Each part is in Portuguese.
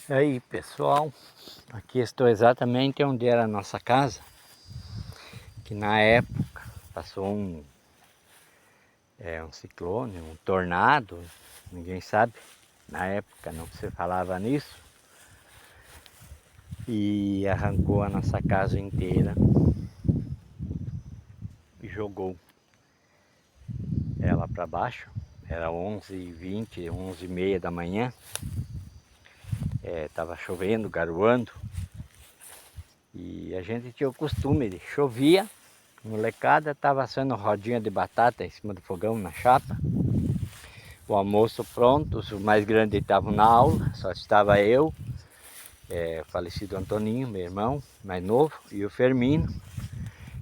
E aí pessoal, aqui estou exatamente onde era a nossa casa, que na época passou um ciclone, um tornado, ninguém sabe, na época não se falava nisso, e arrancou a nossa casa inteira e jogou ela para baixo. Era 11h20, 11h30 da manhã, estava chovendo, garoando. E a gente tinha o costume de chovia, a molecada estava assando rodinha de batata em cima do fogão, na chapa. O almoço pronto, os mais grandes estavam na aula, só estava eu, o falecido Antoninho, meu irmão mais novo, e o Fermino,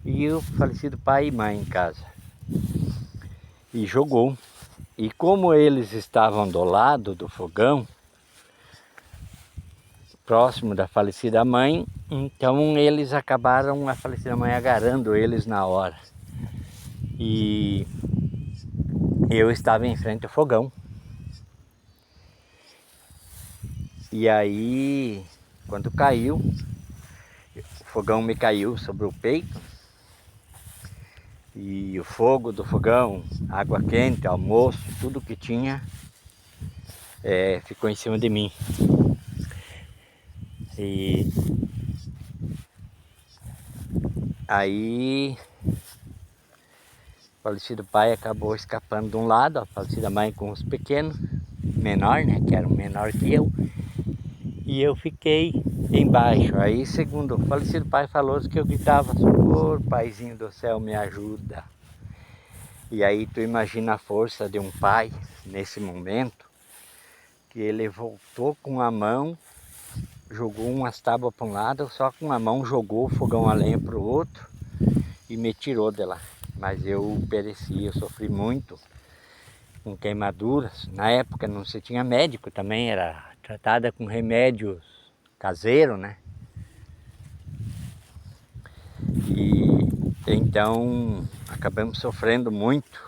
e o falecido pai e mãe em casa. E jogou. E como eles estavam do lado do fogão, próximo da falecida mãe, então eles acabaram, a falecida mãe agarrando eles na hora. E eu estava em frente ao fogão. E aí, quando caiu, o fogão me caiu sobre o peito. E o fogo do fogão, água quente, almoço, tudo que tinha, ficou em cima de mim. E aí o falecido pai acabou escapando de um lado, a falecida mãe com os pequenos, menor, né, que eram menor que eu, e eu fiquei embaixo. Aí, segundo o falecido pai falou, que eu gritava: "Senhor, paizinho do céu, me ajuda". E aí tu imagina a força de um pai nesse momento, que ele voltou com a mão, jogou umas tábuas para um lado, só com a mão jogou o fogão a lenha para o outro e me tirou de lá. Mas eu pereci, eu sofri muito com queimaduras. Na época não se tinha médico também, era tratada com remédios caseiros, né? E então acabamos sofrendo muito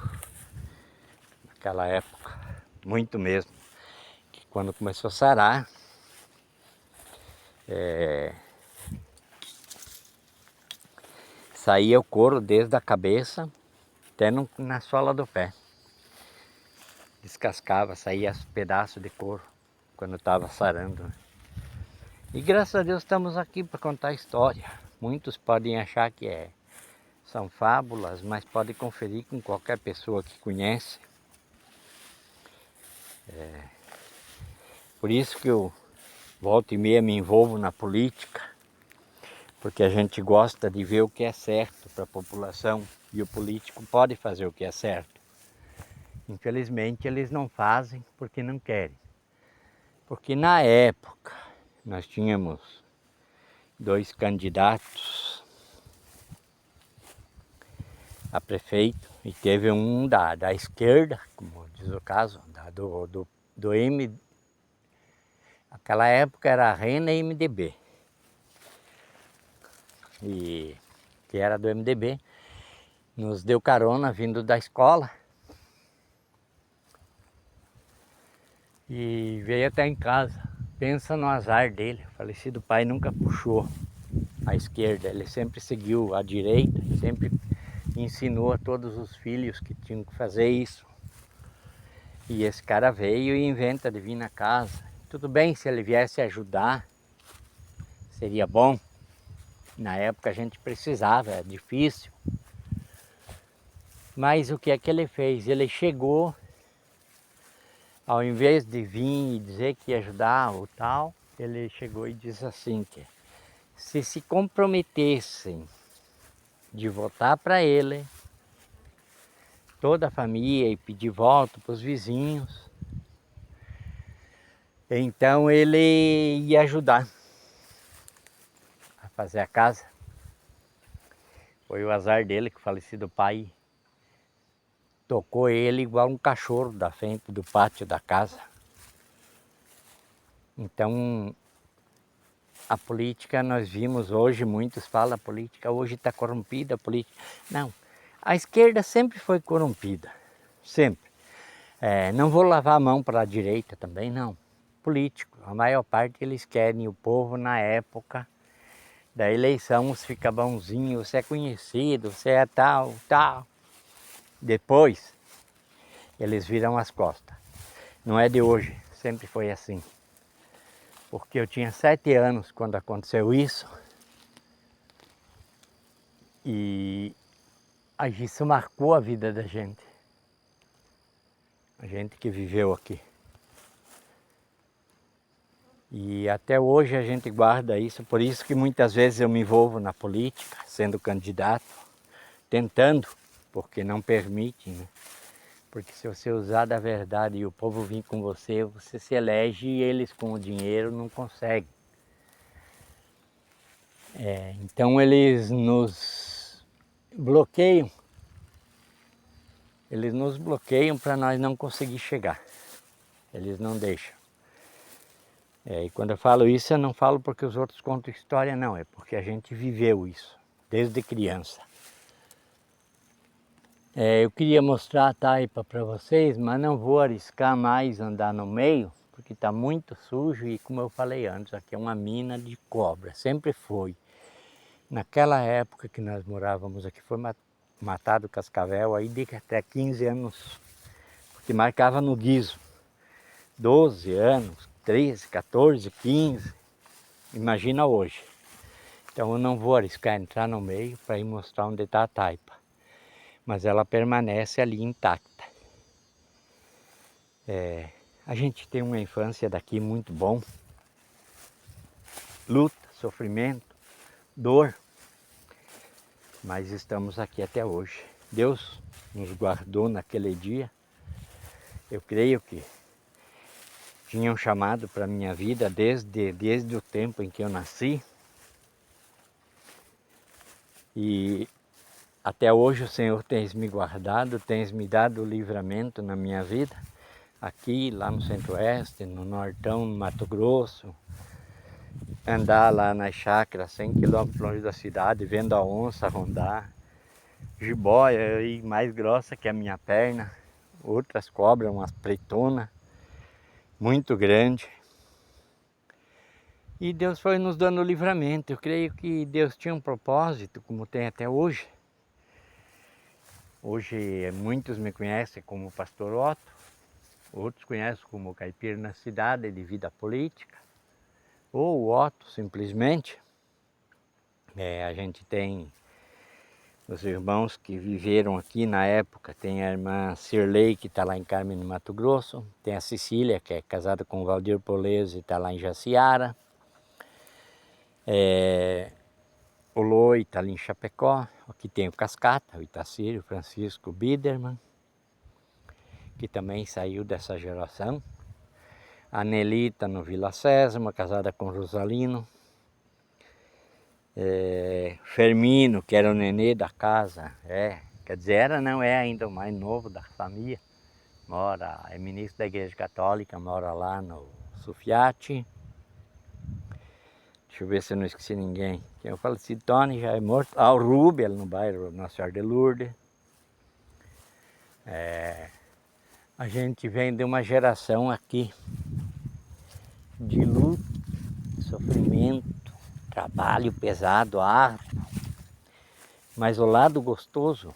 naquela época, muito mesmo. Que quando começou a sarar, saía o couro desde a cabeça até na sola do pé. Descascava, saía pedaços de couro quando estava sarando, né? E graças a Deus estamos aqui para contar a história. Muitos podem achar que são fábulas, mas pode conferir com qualquer pessoa que conhece. Por isso que eu volta e meia me envolvo na política, porque a gente gosta de ver o que é certo para a população, e o político pode fazer o que é certo. Infelizmente eles não fazem porque não querem. Porque na época nós tínhamos 2 candidatos a prefeito, e teve um da esquerda, como diz o caso, do M. Aquela época era a Rena e MDB. E que era do MDB, nos deu carona vindo da escola e veio até em casa. Pensa no azar dele, o falecido pai nunca puxou a esquerda, ele sempre seguiu a direita, sempre ensinou a todos os filhos que tinham que fazer isso. E esse cara veio e inventa de vir na casa. Tudo bem, se ele viesse ajudar, seria bom. Na época a gente precisava, é difícil. Mas o que é que ele fez? Ele chegou, ao invés de vir e dizer que ia ajudar ou tal, ele chegou e disse assim que se comprometessem de votar para ele, toda a família, e pedir voto para os vizinhos, então ele ia ajudar a fazer a casa. Foi o azar dele que o falecido pai tocou ele igual um cachorro da frente do pátio da casa. Então a política, nós vimos hoje, muitos falam, a política hoje está corrompida, a política... Não, a esquerda sempre foi corrompida, sempre. Não vou lavar a mão para a direita também, não. Político, A maior parte eles querem o povo na época da eleição, você fica bonzinho, você é conhecido, você é tal, tal. Depois, eles viram as costas. Não é de hoje, sempre foi assim. Porque eu tinha 7 anos quando aconteceu isso. E isso marcou a vida da gente. A gente que viveu aqui. E até hoje a gente guarda isso, por isso que muitas vezes eu me envolvo na política, sendo candidato, tentando, porque não permite, né? Porque se você usar da verdade e o povo vir com você, você se elege e eles com o dinheiro não conseguem. Então eles nos bloqueiam. Eles nos bloqueiam para nós não conseguir chegar. Eles não deixam. E quando eu falo isso, eu não falo porque os outros contam história, não. É porque a gente viveu isso, desde criança. Eu queria mostrar a taipa para vocês, mas não vou arriscar mais andar no meio, porque está muito sujo e, como eu falei antes, aqui é uma mina de cobra, sempre foi. Naquela época que nós morávamos aqui, foi matado cascavel aí de até 15 anos, porque marcava no guiso. 12 anos, 13, 14, 15, imagina hoje. Então eu não vou arriscar entrar no meio para ir mostrar onde está a taipa. Mas ela permanece ali intacta. A gente tem uma infância daqui muito bom. Luta, sofrimento, dor. Mas estamos aqui até hoje. Deus nos guardou naquele dia. Eu creio que tinha um chamado para a minha vida desde o tempo em que eu nasci. E até hoje o Senhor tem me guardado, tem me dado livramento na minha vida. Aqui, lá no Centro-Oeste, no Nortão, no Mato Grosso. Andar lá nas chácaras, 100 km longe da cidade, vendo a onça rondar. Jiboia e mais grossa que a minha perna. Outras cobras, umas pretonas, muito grande. E Deus foi nos dando livramento. Eu creio que Deus tinha um propósito, como tem até hoje. Hoje muitos me conhecem como Pastor Otto, outros conhecem como Caipira na Cidade, de vida política, ou Otto simplesmente. A gente tem os irmãos que viveram aqui na época, tem a irmã Cirlei, que está lá em Carme, no Mato Grosso, tem a Cecília, que é casada com o Valdir Polese e está lá em Jaciara. O Loi está ali em Chapecó. Aqui tem o Cascata, o Itacírio, o Francisco Biderman, que também saiu dessa geração. A Nelita no Vila Sésamo, casada com o Rosalino. Fermino, que era o nenê da casa, quer dizer, era, não é ainda o mais novo da família. É ministro da Igreja Católica, mora lá no Sufiati. Deixa eu ver se eu não esqueci ninguém. Quem eu falecido, Tony já é morto. O Rubel, no bairro Nossa Senhora de Lourdes. A gente vem de uma geração aqui de luta, sofrimento, trabalho pesado, árduo. Mas o lado gostoso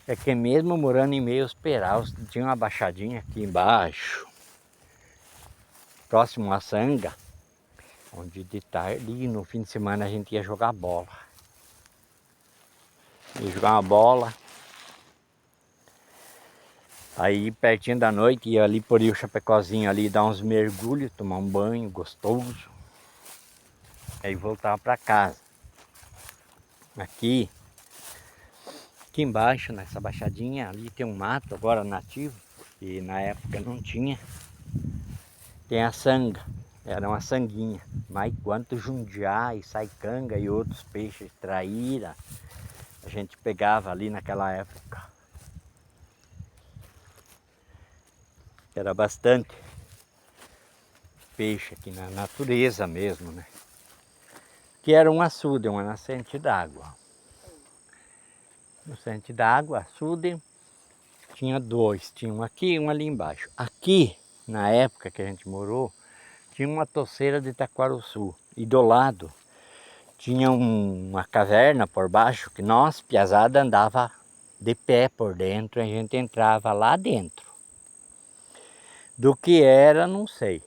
é que mesmo morando em meio aos peraus, tinha uma baixadinha aqui embaixo, próximo à Sanga, onde de tarde e no fim de semana a gente ia jogar bola. Ia jogar uma bola. Aí pertinho da noite ia ali por o Chapecózinho ali, dar uns mergulhos, tomar um banho gostoso. Aí voltava para casa. Aqui embaixo, nessa baixadinha, ali tem um mato agora nativo, que na época não tinha. Tem a sanga, era uma sanguinha. Mas quanto jundiá e saicanga e outros peixes, traíra, a gente pegava ali naquela época. Era bastante peixe aqui na natureza mesmo, né? Que era um açude, uma nascente d'água. Nascente d'água, açude, tinha dois, tinha um aqui e um ali embaixo. Aqui, na época que a gente morou, tinha uma toceira de Itaquaruçu. E do lado tinha uma caverna por baixo que nós, piazada, andava de pé por dentro. A gente entrava lá dentro. Do que era, não sei.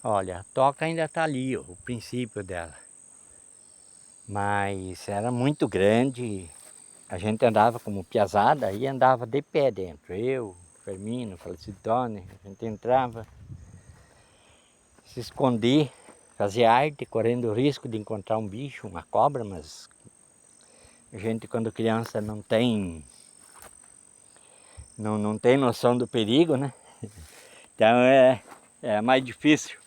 Olha, a toca ainda está ali, ó, o princípio dela. Mas era muito grande. A gente andava como piazada e andava de pé dentro. Eu, Fermino, falecido Tony, a gente entrava, se escondia, fazia arte, correndo o risco de encontrar um bicho, uma cobra, mas a gente quando criança não tem noção do perigo, né? Então é mais difícil.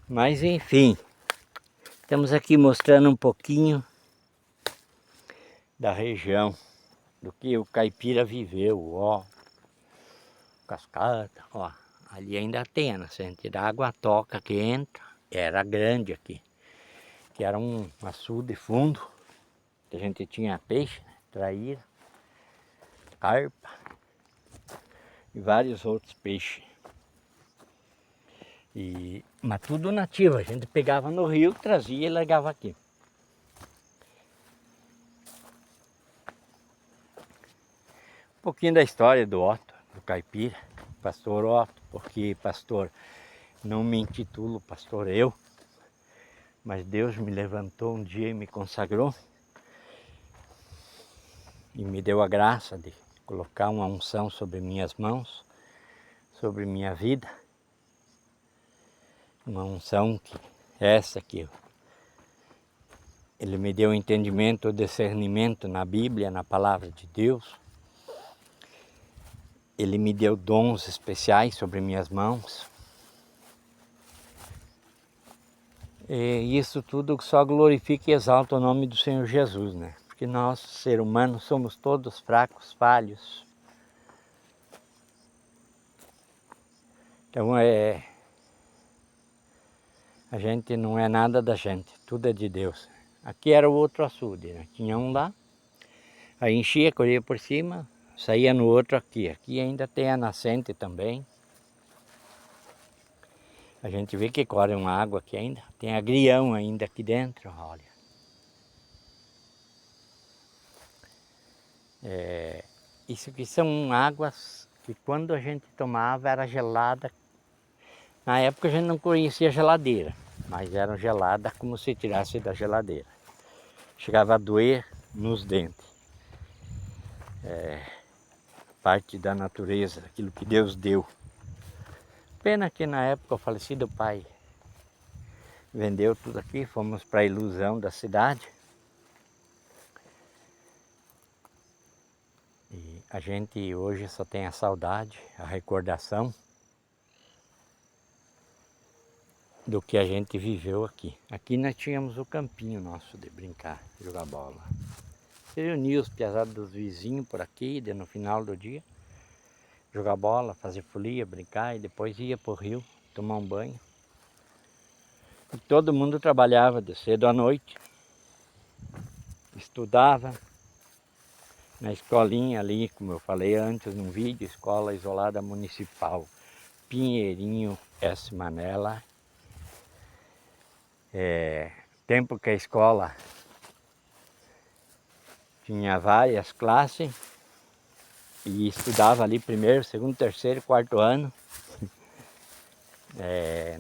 Mas enfim, estamos aqui mostrando um pouquinho da região, do que o caipira viveu, ó. Cascata, ó. Ali ainda tem a nascente da água, a toca que entra, era grande aqui. Que era um açude fundo, que a gente tinha peixe, né? Traíra, carpa e vários outros peixes. Mas tudo nativo, a gente pegava no rio, trazia e largava aqui. Um pouquinho da história do Otto, do caipira, pastor Otto, porque pastor, não me intitulo pastor eu, mas Deus me levantou um dia e me consagrou e me deu a graça de colocar uma unção sobre minhas mãos, sobre minha vida. Uma unção que essa aqui, Ele me deu o entendimento, o discernimento na Bíblia, na palavra de Deus. Ele me deu dons especiais sobre minhas mãos. E isso tudo só glorifica e exalta o nome do Senhor Jesus, né? Porque nós, ser humanos, somos todos fracos, falhos. Então a gente não é nada da gente, tudo é de Deus. Aqui era o outro açude, né? Tinha um lá, aí enchia, corria por cima, saía no outro aqui. Aqui ainda tem a nascente também. A gente vê que corre uma água aqui ainda. Tem agrião ainda aqui dentro, olha. Isso aqui são águas que quando a gente tomava era gelada. Na época a gente não conhecia geladeira, mas eram geladas como se tirasse da geladeira. Chegava a doer nos dentes. Parte da natureza, aquilo que Deus deu. Pena que na época o falecido pai vendeu tudo aqui, fomos para a ilusão da cidade. E a gente hoje só tem a saudade, a recordação do que a gente viveu aqui. Aqui nós tínhamos o campinho nosso de brincar, jogar bola. Se reunia os piazados dos vizinhos por aqui, no final do dia, jogar bola, fazer folia, brincar e depois ia para o rio tomar um banho. E todo mundo trabalhava de cedo à noite, estudava na escolinha ali, como eu falei antes num vídeo, Escola Isolada Municipal Pinheirinho S. Manela. Tempo que a escola tinha várias classes e estudava ali primeiro, segundo, terceiro, quarto ano.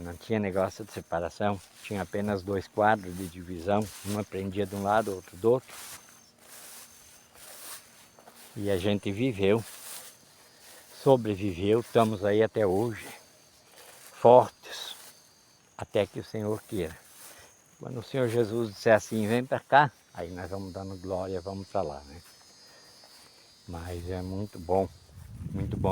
Não tinha negócio de separação, tinha apenas 2 quadros de divisão, um aprendia de um lado, outro do outro. E a gente viveu, sobreviveu, estamos aí até hoje, fortes, até que o Senhor queira. Quando o Senhor Jesus disser assim, vem para cá, aí nós vamos dando glória, vamos para lá, né? Mas é muito bom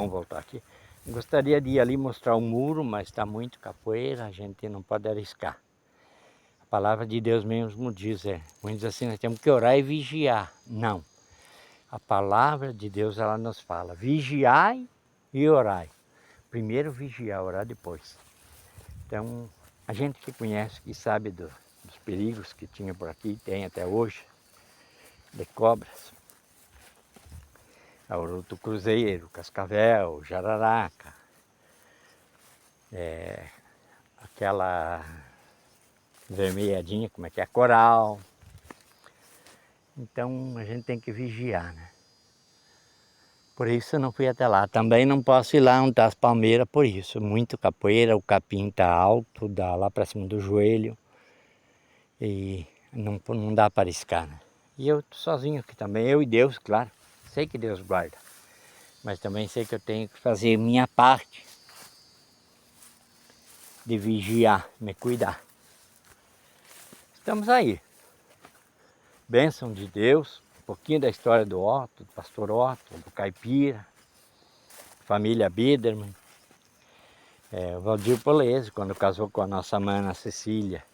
voltar aqui. Gostaria de ir ali mostrar o muro, mas está muito capoeira, a gente não pode arriscar. A palavra de Deus mesmo diz, muitos assim, nós temos que orar e vigiar. Não. A palavra de Deus, ela nos fala, vigiai e orai. Primeiro vigiar, orar depois. Então, a gente que conhece, que sabe dos perigos que tinha por aqui, tem até hoje, de cobras. A urutu cruzeiro, cascavel, jararaca, aquela vermelhadinha, como é que é? Coral. Então a gente tem que vigiar, né? Por isso eu não fui até lá. Também não posso ir lá onde está as palmeiras por isso. Muito capoeira, o capim está alto, dá lá para cima do joelho. E não dá para arriscar, né? E eu tô sozinho aqui também, eu e Deus, claro. Sei que Deus guarda. Mas também sei que eu tenho que fazer minha parte de vigiar, me cuidar. Estamos aí. Bênção de Deus, um pouquinho da história do Otto, do pastor Otto, do Caipira, família Biderman. O Valdir Polese, quando casou com a nossa mana Cecília,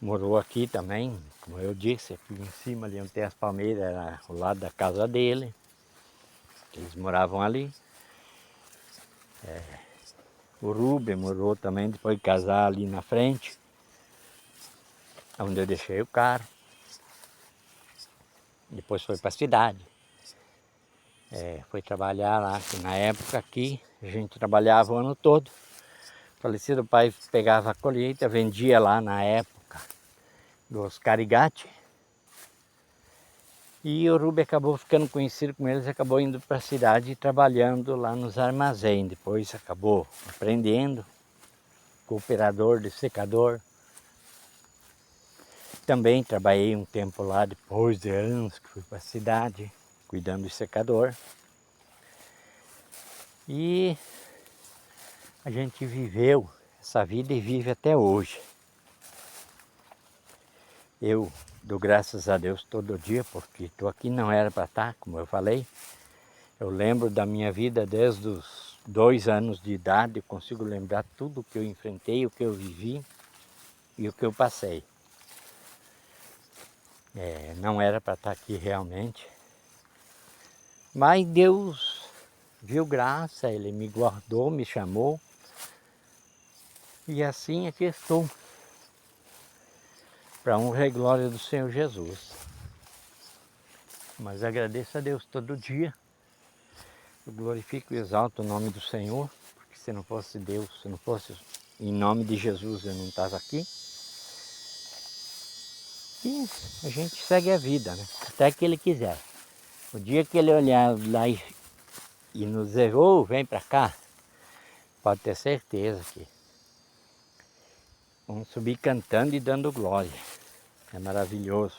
morou aqui também, como eu disse, aqui em cima ali onde tem as palmeiras, era o lado da casa dele. Eles moravam ali. O Rubem morou também, depois de casar ali na frente, onde eu deixei o carro. Depois foi para a cidade. Foi trabalhar lá, que na época aqui a gente trabalhava o ano todo. O falecido pai pegava a colheita, vendia lá na época dos Carigate. E o Rubem acabou ficando conhecido com eles, acabou indo para a cidade e trabalhando lá nos armazéns. Depois acabou aprendendo, cooperador de secador. Também trabalhei um tempo lá, depois de anos que fui para a cidade, cuidando do secador. E a gente viveu essa vida e vive até hoje. Eu dou graças a Deus todo dia, porque estou aqui, não era para estar, como eu falei. Eu lembro da minha vida desde os 2 anos de idade, eu consigo lembrar tudo o que eu enfrentei, o que eu vivi e o que eu passei. Não era para estar aqui realmente, mas Deus viu graça, Ele me guardou, me chamou, e assim aqui estou, para a honra e glória do Senhor Jesus. Mas agradeço a Deus todo dia, eu glorifico e exalto o nome do Senhor, porque se não fosse Deus, se não fosse em nome de Jesus, eu não estava aqui. E a gente segue a vida, né? Até que Ele quiser. O dia que Ele olhar lá e nos errou, vem para cá, pode ter certeza que vamos subir cantando e dando glória. É maravilhoso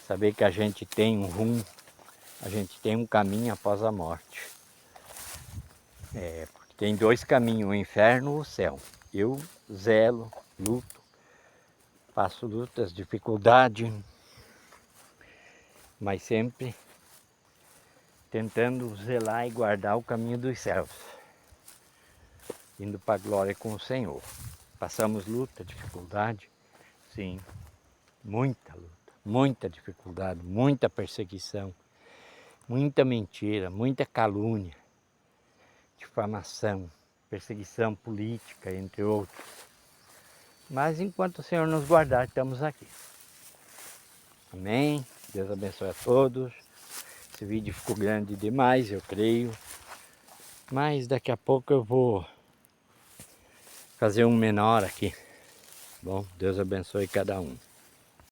saber que a gente tem um rumo, a gente tem um caminho após a morte. Porque tem 2 caminhos, o inferno ou o céu. Eu zelo, luto, passo lutas, dificuldade, mas sempre tentando zelar e guardar o caminho dos céus, indo para a glória com o Senhor. Passamos luta, dificuldade, sim, muita luta, muita dificuldade, muita perseguição, muita mentira, muita calúnia, difamação, perseguição política, entre outros. Mas enquanto o Senhor nos guardar, estamos aqui. Amém? Deus abençoe a todos. Esse vídeo ficou grande demais, eu creio. Mas daqui a pouco eu vou fazer um menor aqui. Bom, Deus abençoe cada um.